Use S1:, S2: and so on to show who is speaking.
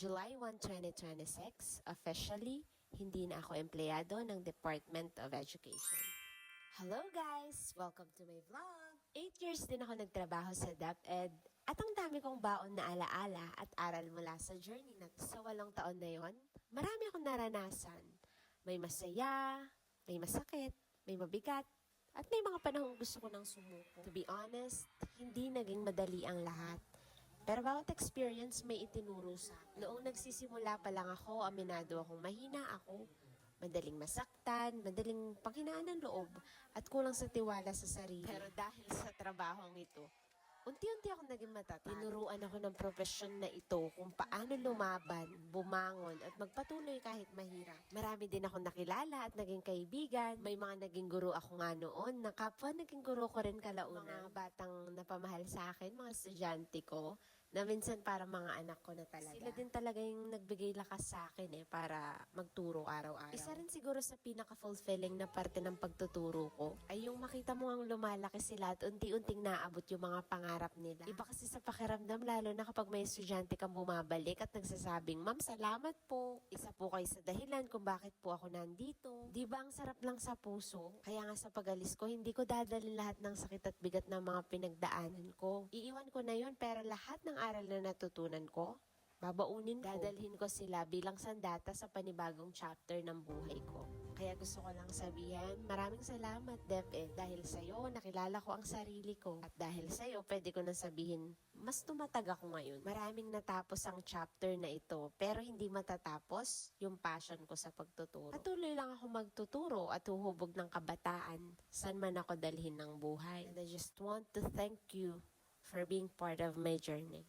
S1: July 1, 2026, officially, hindi na ako empleyado ng Department of Education. Hello guys! Welcome to my vlog! 8 years din ako nagtrabaho sa DepEd at ang dami kong baon na alaala at aral mula sa journey na sa 8 taon na yon. Marami akong naranasan. May masaya, may masakit, may mabigat, at may mga panahong gusto ko nang sumuko. To be honest, hindi naging madali ang lahat. Pero bawat experience may itinuro sa akin. Noong nagsisimula pa lang ako, aminado akong mahina ako. Madaling masaktan, madaling panghinaan ng loob, at kulang sa tiwala sa sarili. Pero dahil sa trabahong ito, unti-unti akong naging matatag. Tinuruan ako ng profesyon na ito kung paano lumaban, bumangon, at magpatuloy kahit mahirap. Marami din akong nakilala at naging kaibigan. May mga naging guro ako nga noon, na kapwa naging guro ko rin kalaunan. Mga batang napamahal sa akin, mga estudyante ko, na minsan para mga anak ko na talaga. Sila din talaga yung nagbigay lakas sa akin para magturo araw-araw. Isa rin siguro sa pinaka-fulfilling na parte ng pagtuturo ko ay yung makita mo ang lumalaki sila at unti-unting naabot yung mga pangarap nila. Iba kasi sa pakiramdam, lalo na kapag may estudyante kang bumabalik at nagsasabing, "Ma'am, salamat po. Isa po kayo sa dahilan kung bakit po ako nandito." Di ba ang sarap lang sa puso? Kaya nga sa pag-alis ko, hindi ko dadalhin lahat ng sakit at bigat ng mga pinagdaanan ko. Iiwan ko na yun, pero lahat ng aral na natutunan ko, babaunin ko. Dadalhin ko sila bilang sandata sa panibagong chapter ng buhay ko. Kaya gusto ko lang sabihin, maraming salamat DepEd. Dahil sa'yo, nakilala ko ang sarili ko. At dahil sa'yo, pwede ko na sabihin, mas tumatag ako ngayon. Maraming natapos ang chapter na ito, pero hindi matatapos yung passion ko sa pagtuturo. Patuloy lang ako magtuturo at huhubog ng kabataan, saan man ako dalhin ng buhay. And I just want to thank you for being part of my journey.